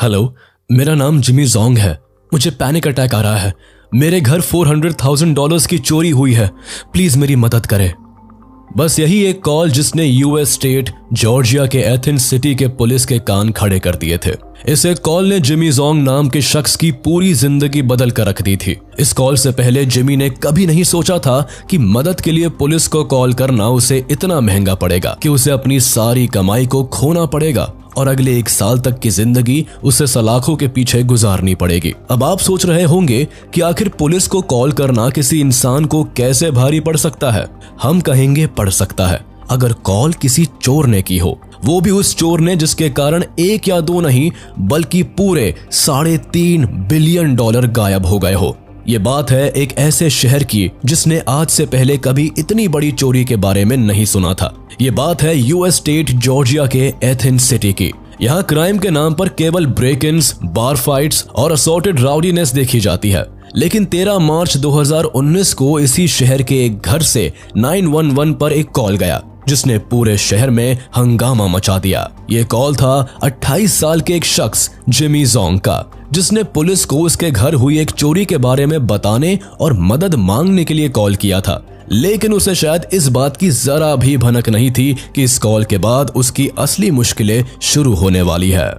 Hello, मेरा नाम Jimmy Jong है। मुझे पैनिक अटैक आ रहा है। मेरे घर $400,000 की चोरी हुई है। प्लीज मेरी मदद करें। बस यही एक कॉल जिसने यूएस स्टेट जॉर्जिया के एथेंस सिटी के पुलिस के कान खड़े कर दिए थे। इस एक कॉल ने जिमी जोंग नाम के शख्स की पूरी जिंदगी बदल कर रख दी थी। इस कॉल से पहले जिमी ने कभी नहीं सोचा था कि मदद के लिए पुलिस को कॉल करना उसे इतना महंगा पड़ेगा कि उसे अपनी सारी कमाई को खोना पड़ेगा और अगले 1 साल तक की जिंदगी उसे सलाखों के पीछे गुजारनी पड़ेगी। अब आप सोच रहे होंगे कि आखिर पुलिस को कॉल करना किसी इंसान को कैसे भारी पड़ सकता है। हम कहेंगे पड़ सकता है अगर कॉल किसी चोर ने की हो, वो भी उस चोर ने जिसके कारण 1 या 2 नहीं बल्कि पूरे $3.5 बिलियन गायब हो गए हो। ये बात है एक ऐसे शहर की जिसने आज से पहले कभी इतनी बड़ी चोरी के बारे में नहीं सुना था। ये बात है यूएस स्टेट जॉर्जिया के एथेंस सिटी की। यहाँ क्राइम के नाम पर केवल ब्रेक-इन्स, बार फाइट्स और असॉर्टेड राउडीनेस देखी जाती है। लेकिन 13 मार्च 2019 को इसी शहर के एक घर से 911 पर एक कॉल गया जिसने पूरे शहर में हंगामा मचा दिया। ये कॉल था 28 साल के एक शख्स जिमी जोंग का, जिसने पुलिस को उसके घर हुई एक चोरी के बारे में बताने और मदद मांगने के लिए कॉल किया था। लेकिन उसे शायद इस बात की जरा भी भनक नहीं थी कि इस कॉल के बाद उसकी असली मुश्किलें शुरू होने वाली है।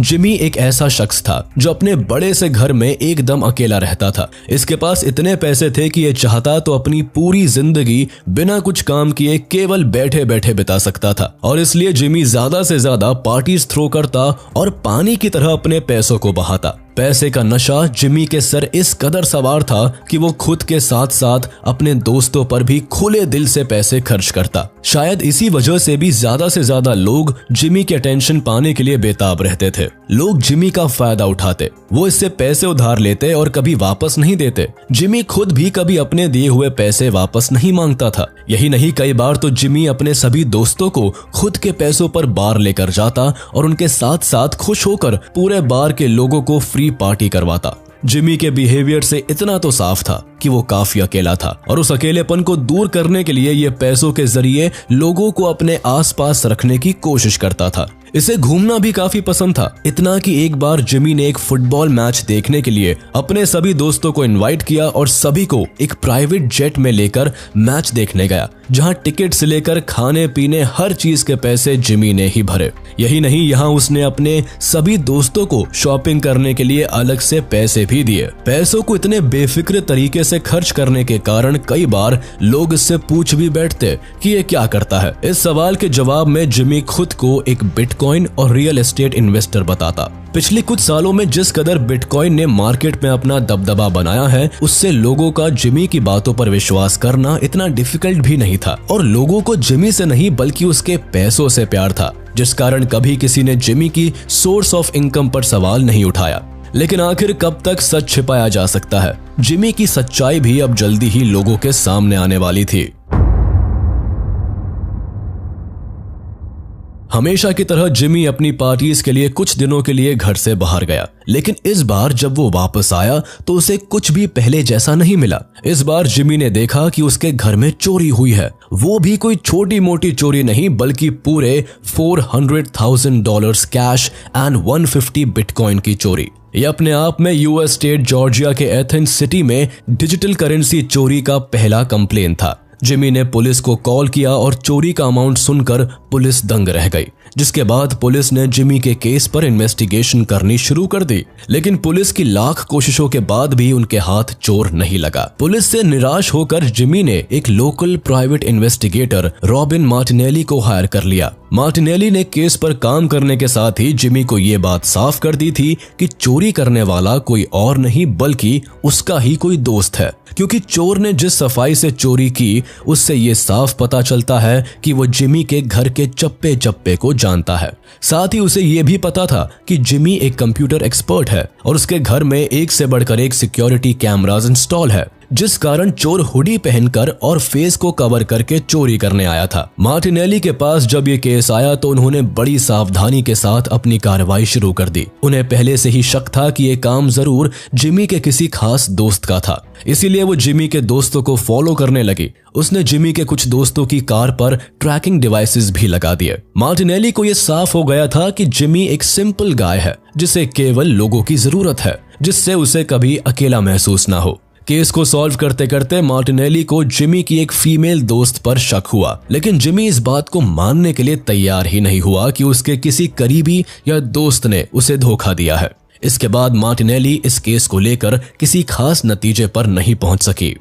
जिमी एक ऐसा शख्स था जो अपने बड़े से घर में एकदम अकेला रहता था। इसके पास इतने पैसे थे कि ये चाहता तो अपनी पूरी जिंदगी बिना कुछ काम किए केवल बैठे बैठे बिता सकता था, और इसलिए जिमी ज्यादा से ज्यादा पार्टीज थ्रो करता और पानी की तरह अपने पैसों को बहाता। पैसे का नशा जिमी के सर इस कदर सवार था कि वो खुद के साथ साथ अपने दोस्तों पर भी खुले दिल से पैसे खर्च करता। शायद इसी वजह से भी ज्यादा से ज्यादा लोग जिमी के अटेंशन पाने के लिए बेताब रहते थे। लोग जिमी का फायदा उठाते, वो इससे पैसे उधार लेते और कभी वापस नहीं देते। जिमी खुद भी कभी अपने दिए हुए पैसे वापस नहीं मांगता था। यही नहीं, कई बार तो जिमी अपने सभी दोस्तों को खुद के पैसों पर बार लेकर जाता और उनके साथ साथ खुश होकर पूरे बार के लोगों को फ्री पार्टी करवाता। जिमी के बिहेवियर से इतना तो साफ था कि वो काफी अकेला था और उस अकेलेपन को दूर करने के लिए ये पैसों के जरिए लोगों को अपने आसपास रखने की कोशिश करता था। इसे घूमना भी काफी पसंद था, इतना कि एक बार जिमी ने एक फुटबॉल मैच देखने के लिए अपने सभी दोस्तों को इनवाइट किया और सभी को एक प्राइवेट जेट में लेकर मैच देखने गया, जहां टिकट से लेकर खाने पीने हर चीज के पैसे जिमी ने ही भरे। यही नहीं, यहाँ उसने अपने सभी दोस्तों को शॉपिंग करने के लिए अलग से पैसे भी दिए। पैसों को इतने बेफिक्र तरीके से खर्च करने के कारण कई बार लोग इससे पूछ भी बैठते कि ये क्या करता है। इस सवाल के जवाब में जिमी खुद को एक बिटकॉइन और रियल एस्टेट इन्वेस्टर बताता। पिछले कुछ सालों में जिस कदर बिटकॉइन ने मार्केट में अपना दबदबा बनाया है, उससे लोगों का जिमी की बातों पर विश्वास करना इतना डिफिकल्ट भी नहीं था, और लोगों को जिमी से नहीं बल्कि उसके पैसों से प्यार था, जिस कारण कभी किसी ने जिमी की सोर्स ऑफ इनकम पर सवाल नहीं उठाया। लेकिन आखिर कब तक सच छिपाया जा सकता है? जिमी की सच्चाई भी अब जल्दी ही लोगों के सामने आने वाली थी। हमेशा की तरह जिमी अपनी पार्टीज के लिए कुछ दिनों के लिए घर से बाहर गया, लेकिन इस बार जब वो वापस आया तो उसे कुछ भी पहले जैसा नहीं मिला। इस बार जिमी ने देखा कि उसके घर में चोरी हुई है। वो भी कोई छोटी मोटी चोरी नहीं बल्कि पूरे $400,000 कैश एंड 150 बिटकॉइन की चोरी। ये अपने आप में यूएस स्टेट जॉर्जिया के एथेंस सिटी में डिजिटल करेंसी चोरी का पहला कंप्लेन था। जिमी ने पुलिस को कॉल किया और चोरी का अमाउंट सुनकर पुलिस दंग रह गई, जिसके बाद पुलिस ने जिमी के केस पर इन्वेस्टिगेशन करनी शुरू कर दी। लेकिन पुलिस की लाख कोशिशों के बाद भी उनके हाथ चोर नहीं लगा। पुलिस से निराश होकर जिमी ने एक local private investigator robin Martinelli को हायर कर लिया। मार्टिनेली ने केस पर काम करने के साथ ही जिमी को ये बात साफ कर दी थी कि चोरी करने वाला कोई और नहीं बल्कि उसका ही कोई दोस्त है, क्योंकि चोर ने जिस सफाई से चोरी की उससे ये साफ पता चलता है कि वो जिमी के घर के चप्पे चप्पे को जानता है। साथ ही उसे ये भी पता था कि जिमी एक कंप्यूटर एक्सपर्ट है और उसके घर में एक से बढ़कर एक सिक्योरिटी कैमरास इंस्टॉल है। जिस कारण चोर हुडी पहनकर और फेस को कवर करके चोरी करने आया था। मार्टिनेली के पास जब ये केस आया तो उन्होंने बड़ी सावधानी के साथ अपनी कार्रवाई शुरू कर दी। उन्हें पहले से ही शक था कि ये काम जरूर जिमी के किसी खास दोस्त का था, इसीलिए वो जिमी के दोस्तों को फॉलो करने लगी। उसने जिमी के कुछ दोस्तों की कार पर ट्रैकिंग डिवाइसेस भी लगा दिए। मार्टिनेली को यह साफ हो गया था कि जिमी एक सिंपल गाय है जिसे केवल लोगों की जरूरत है, जिससे उसे कभी अकेला महसूस ना हो। केस को सॉल्व करते करते मार्टिनेली को जिमी की एक फीमेल दोस्त पर शक हुआ, लेकिन जिमी इस बात को मानने के लिए तैयार ही नहीं हुआ कि उसके किसी करीबी या दोस्त ने उसे धोखा दिया है। इसके बाद मार्टिनेली इस केस को लेकर किसी खास नतीजे पर नहीं पहुंच सकी।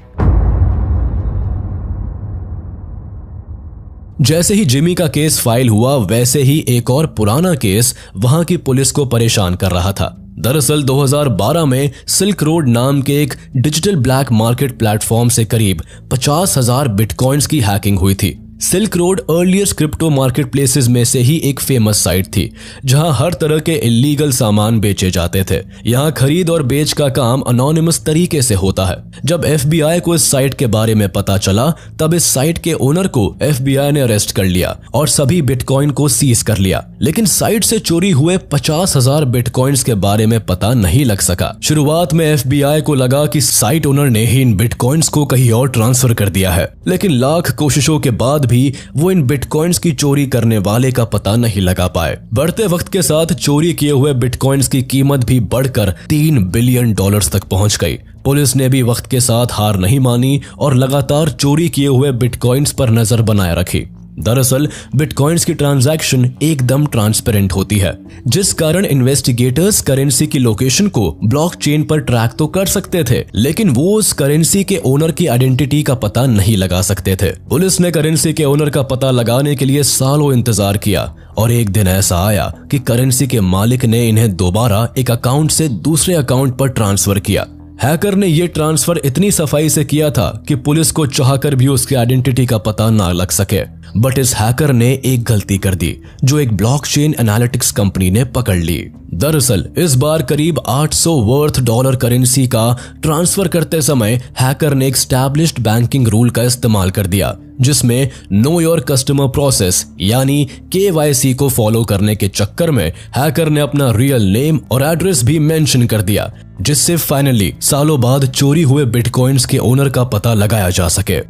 जैसे ही जिमी का केस फाइल हुआ, वैसे ही एक और पुराना केस वहां की पुलिस को परेशान कर रहा था। दरअसल 2012 में सिल्क रोड नाम के एक डिजिटल ब्लैक मार्केट प्लेटफॉर्म से करीब 50,000 बिटकॉइंस की हैकिंग हुई थी। Silk road earlier crypto market places में से ही एक फेमस साइट थी, जहां हर तरह के इलीगल सामान बेचे जाते थे। यहां खरीद और बेच का काम अनोनिमस तरीके से होता है। जब FBI को इस साइट के बारे में पता चला, तब इस साइट के ओनर को FBI ने अरेस्ट कर लिया और सभी बिटकॉइन को सीज कर लिया। लेकिन साइट से चोरी हुए 50,000 बिटकॉइंस के बारे में पता नहीं लग सका। शुरुआत में FBI को लगा कि साइट ओनर ने ही इन बिटकॉइंस को कहीं और ट्रांसफर कर दिया है, लेकिन लाख कोशिशों के बाद भी वो इन बिटकॉइंस की चोरी करने वाले का पता नहीं लगा पाए। बढ़ते वक्त के साथ चोरी किए हुए बिटकॉइंस की कीमत भी बढ़कर $3 बिलियन तक पहुंच गई। पुलिस ने भी वक्त के साथ हार नहीं मानी और लगातार चोरी किए हुए बिटकॉइंस पर नजर बनाए रखी। दरअसल बिटकॉइंस की ट्रांजैक्शन एकदम ट्रांसपेरेंट होती है, जिस कारण इन्वेस्टिगेटर्स करेंसी की लोकेशन को ब्लॉकचेन पर ट्रैक तो कर सकते थे, लेकिन वो उस करेंसी के ओनर की आइडेंटिटी का पता नहीं लगा सकते थे। पुलिस ने करेंसी के ओनर का पता लगाने के लिए सालों इंतजार किया और एक दिन ऐसा आया कि करेंसी के मालिक ने इन्हें दोबारा एक अकाउंट से दूसरे अकाउंट पर ट्रांसफर किया। हैकर ने यह ट्रांसफर इतनी सफाई से किया था कि पुलिस को चाहकर भी उसकी आइडेंटिटी का पता ना लग सके। बट इस हैकर ने एक गलती कर दी जो एक ब्लॉकचेन एनालिटिक्स कंपनी ने पकड़ ली। दरअसल इस बार करीब 800 वर्थ डॉलर करेंसी का ट्रांसफर करते समय हैकर ने एक एस्टैब्लिश्ड बैंकिंग रूल का इस्तेमाल कर दिया, जिसमें नो योर कस्टमर प्रोसेस यानी KYC को फॉलो करने के चक्कर में हैकर ने अपना रियल नेम और एड्रेस भी मेंशन कर दिया, जिससे फाइनली सालों बाद चोरी हुए बिटकॉइंस के ओनर का पता लगाया जा सके।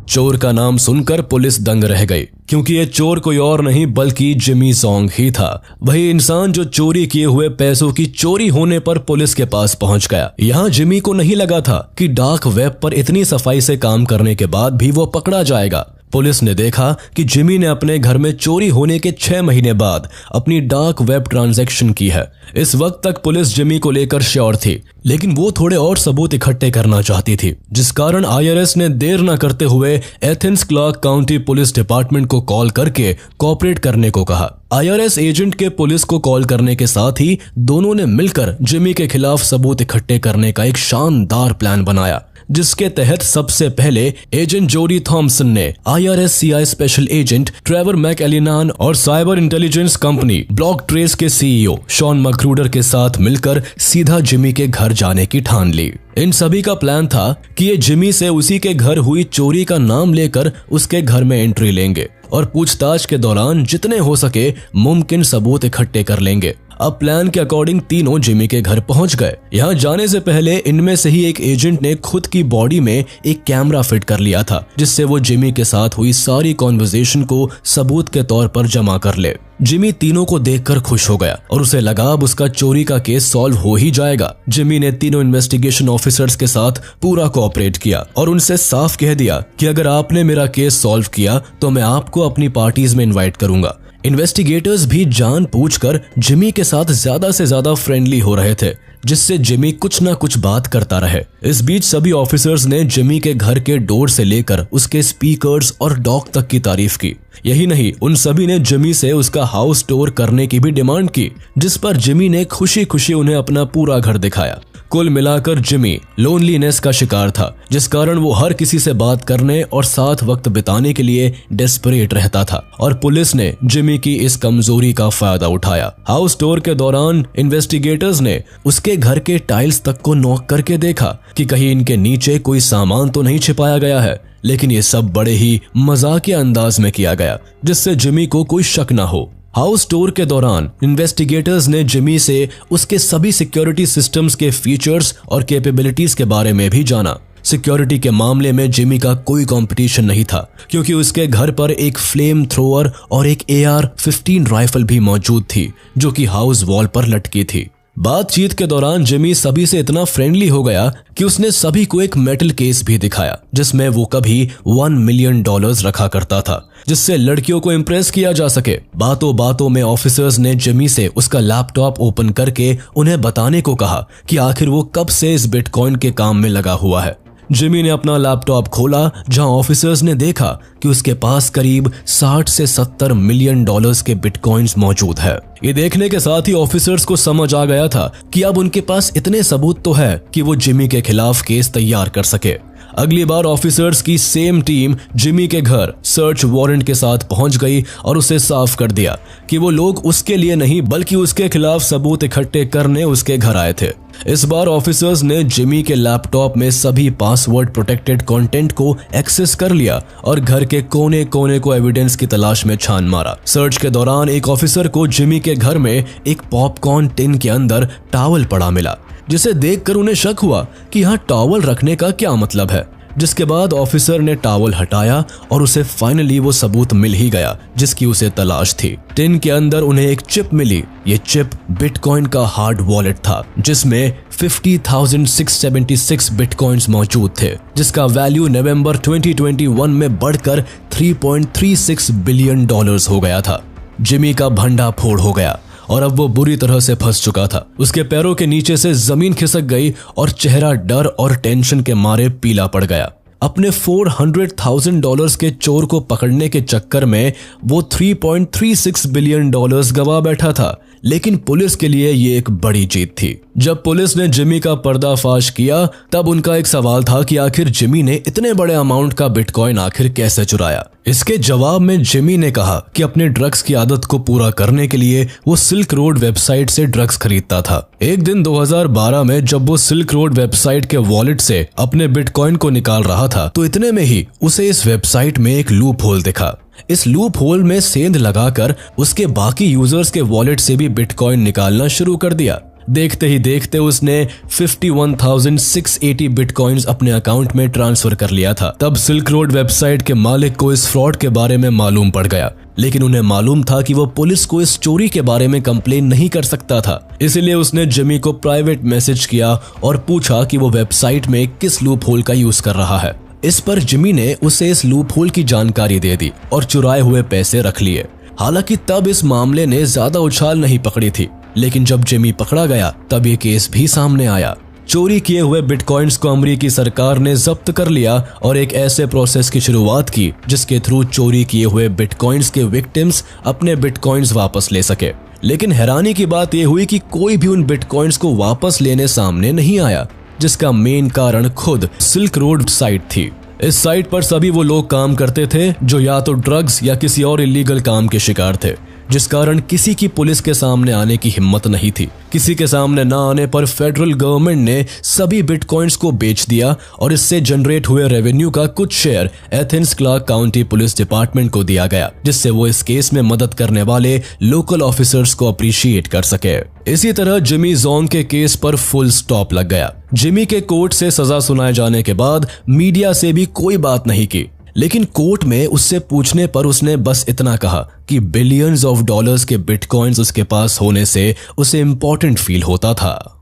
चोर का नाम सुनकर पुलिस दंग रह गई, क्योंकि ये चोर कोई और नहीं बल्कि जिमी जोंग ही था। वही इंसान जो चोरी किए हुए पैसों की चोरी होने पर पुलिस के पास पहुंच गया। यहाँ जिमी को नहीं लगा था कि डार्क वेब पर इतनी सफाई से काम करने के बाद भी वो पकड़ा जाएगा। पुलिस ने देखा कि जिमी ने अपने घर में चोरी होने के 6 महीने बाद अपनी डार्क वेब ट्रांजैक्शन की है। इस वक्त तक पुलिस जिमी को लेकर श्योर थी, लेकिन वो थोड़े और सबूत इकट्ठे करना चाहती थी, जिस कारण IRS ने देर न करते हुए Athens Clarke County police department को कॉल करके कोऑपरेट करने को कहा। IRS एजेंट के पुलिस को कॉल करने के साथ ही दोनों ने मिलकर जिमी के खिलाफ सबूत इकट्ठे करने का एक शानदार प्लान बनाया, जिसके तहत सबसे पहले एजेंट जोडी थॉमसन ने IRS CI special agent Trevor McAleenan और cyber intelligence company Block Trace के CEO शॉन मक्रूडर के साथ मिलकर सीधा जिमी के घर जाने की ठान ली। इन सभी का प्लान था कि ये जिमी से उसी के घर हुई चोरी का नाम लेकर उसके घर में एंट्री लेंगे और पूछताछ के दौरान जितने हो सके मुमकिन सबूत इकट्ठे कर लेंगे। अब प्लान के अकॉर्डिंग तीनों जिमी के घर पहुंच गए। यहाँ जाने से पहले इनमें से ही एक एजेंट ने खुद की बॉडी में एक कैमरा फिट कर लिया था, जिससे वो जिमी के साथ हुई सारी कॉन्वर्सेशन को सबूत के तौर पर जमा कर ले। जिमी तीनों को देखकर खुश हो गया और उसे लगा अब उसका चोरी का केस सॉल्व हो ही जाएगा। जिमी ने तीनों इन्वेस्टिगेशन ऑफिसर्स के साथ पूरा कोऑपरेट किया और उनसे साफ कह दिया कि अगर आपने मेरा केस सॉल्व किया तो मैं आपको अपनी पार्टीज में इनवाइट करूंगा। इन्वेस्टिगेटर्स भी जानबूझकर जिमी के साथ ज्यादा से ज्यादा फ्रेंडली हो रहे थे, जिससे जिमी कुछ ना कुछ बात करता रहे। इस बीच सभी ऑफिसर्स ने जिमी के घर के डोर से लेकर उसके स्पीकर्स और डॉक तक की तारीफ की। यही नहीं, उन सभी ने जिमी से उसका हाउस टूर करने की भी डिमांड की, जिस पर जिमी ने खुशी खुशी उन्हें अपना पूरा घर दिखाया। कुल मिलाकर जिमी लोनलीनेस का शिकार था, जिस कारण वो हर किसी से बात करने और साथ वक्त बिताने के लिए डेस्परेट रहता था। और पुलिस ने जिमी की इस कमजोरी का फायदा उठाया। हाउस टूर के दौरान इन्वेस्टिगेटर्स ने उसके घर के टाइल्स तक को नॉक करके देखा कि कहीं इनके नीचे कोई सामान तो नहीं छिपाया गया है, लेकिन ये सब बड़े ही मजाकिया अंदाज में किया गया, जिससे जिमी को कोई शक न हो। हाउस टूर के दौरान इन्वेस्टिगेटर्स ने जिमी से उसके सभी सिक्योरिटी सिस्टम्स के फीचर्स और कैपेबिलिटीज के बारे में भी जाना। सिक्योरिटी के मामले में जिमी का कोई कंपटीशन नहीं था, क्योंकि उसके घर पर एक फ्लेम थ्रोअर और एक AR-15 राइफल भी मौजूद थी, जो कि हाउस वॉल पर लटकी थी। बातचीत के दौरान जिमी सभी से इतना फ्रेंडली हो गया कि उसने सभी को एक मेटल केस भी दिखाया, जिसमें वो कभी $1 मिलियन रखा करता था, जिससे लड़कियों को इम्प्रेस किया जा सके। बातों बातों में ऑफिसर्स ने जिमी से उसका लैपटॉप ओपन करके उन्हें बताने को कहा कि आखिर वो कब से इस बिटकॉइन के काम में लगा हुआ है। जिमी ने अपना लैपटॉप खोला, जहां ऑफिसर्स ने देखा कि उसके पास करीब 60 से 70 मिलियन डॉलर्स के बिटकॉइंस मौजूद है। ये देखने के साथ ही ऑफिसर्स को समझ आ गया था कि अब उनके पास इतने सबूत तो है कि वो जिमी के खिलाफ केस तैयार कर सके। अगली बार ऑफिसर्स की सेम टीम जिमी के घर सर्च वारंट के साथ पहुंच गई और उसे साफ कर दिया कि वो लोग उसके लिए नहीं बल्कि उसके खिलाफ सबूत इकट्ठे करने उसके घर आए थे। इस बार ऑफिसर्स ने जिमी के लैपटॉप में सभी पासवर्ड प्रोटेक्टेड कंटेंट को एक्सेस कर लिया और घर के कोने कोने को एविडेंस की तलाश में छान मारा। सर्च के दौरान एक ऑफिसर को जिमी के घर में एक पॉपकॉर्न टिन के अंदर टॉवल पड़ा मिला, जिसे देखकर उन्हें शक हुआ कि यहाँ टॉवल रखने का क्या मतलब है। जिसके बाद ऑफिसर ने टॉवल हटाया और उसे फाइनली वो सबूत मिल ही गया जिसकी उसे तलाश थी। टिन के अंदर उन्हें एक चिप मिली। ये चिप बिटकॉइन का हार्ड वॉलेट था, जिसमें 50,676 बिटकॉइंस मौजूद थे, जिसका वैल्यू नवंबर 2021 में बढ़कर $3.36 बिलियन हो गया था। जिमी का भंडा फोड़ हो गया और अब वो बुरी तरह से फंस चुका था। उसके पैरों के नीचे से जमीन खिसक गई और चेहरा डर और टेंशन के मारे पीला पड़ गया। अपने $400,000 के चोर को पकड़ने के चक्कर में वो $3.36 बिलियन गवा बैठा था, लेकिन पुलिस के लिए ये एक बड़ी जीत थी। जब पुलिस ने जिमी का पर्दाफाश किया, तब उनका एक सवाल था कि आखिर जिमी ने इतने बड़े अमाउंट का बिटकॉइन आखिर कैसे चुराया। इसके जवाब में जिमी ने कहा कि अपने ड्रग्स की आदत को पूरा करने के लिए वो सिल्क रोड वेबसाइट से ड्रग्स खरीदता था। एक दिन 2012 में जब वो सिल्क रोड वेबसाइट के वॉलेट से अपने बिटकॉइन को निकाल रहा था, तो इतने में ही उसे इस वेबसाइट में एक लूप होल दिखा। इस लूप होल में सेंध लगाकर उसके बाकी यूजर्स के वॉलेट से भी बिटकॉइन निकालना शुरू कर दिया। देखते ही देखते उसने 51,680 बिटकॉइंस अपने अकाउंट में ट्रांसफर कर लिया था। तब सिल्क रोड वेबसाइट के मालिक को इस फ्रॉड के बारे में मालूम पड़ गया, लेकिन उन्हें मालूम था कि वो पुलिस को इस चोरी के बारे में कंप्लेन नहीं कर सकता था। इसलिए उसने जिमी को प्राइवेट मैसेज किया और पूछा कि वो वेबसाइट में किस लूप होल का यूज कर रहा है। इस पर जिमी ने उसे इस लूप होल की जानकारी दे दी और चुराए हुए पैसे रख लिए। हालांकि तब इस मामले ने ज्यादा उछाल नहीं पकड़ी थी, लेकिन जब जिमी पकड़ा गया तब ये केस भी सामने आया। चोरी किए हुए बिटकॉइंस को अमेरिकी सरकार ने जब्त कर लिया और एक ऐसे प्रोसेस की शुरुआत की जिसके थ्रू चोरी किए हुए बिटकॉइंस के विक्टिम्स अपने बिटकॉइंस वापस ले सके। लेकिन हैरानी की बात यह हुई कि कोई भी उन बिटकॉइंस को वापस लेने सामने नहीं आया, जिसका मेन कारण खुद सिल्क रोड साइट थी। इस साइट पर सभी वो लोग काम करते थे जो या तो ड्रग्स या किसी और इलीगल काम के शिकार थे, जिस कारण किसी की पुलिस के सामने आने की हिम्मत नहीं थी। किसी के सामने न आने पर फेडरल गवर्नमेंट ने सभी बिटकॉइंस को बेच दिया और इससे जनरेट हुए रेवेन्यू का कुछ share Athens Clarke County police department को दिया गया, जिससे वो इस केस में मदद करने वाले लोकल ऑफिसर्स को अप्रिशिएट कर सके। इसी तरह जिमी जोंग के केस पर फुल स्टॉप लग गया। जिमी के कोर्ट से सजा सुनाए जाने के बाद मीडिया से भी कोई बात नहीं की, लेकिन कोर्ट में उससे पूछने पर उसने बस इतना कहा कि बिलियंस ऑफ डॉलर्स के बिटकॉइंस उसके पास होने से उसे इंपॉर्टेंट फील होता था।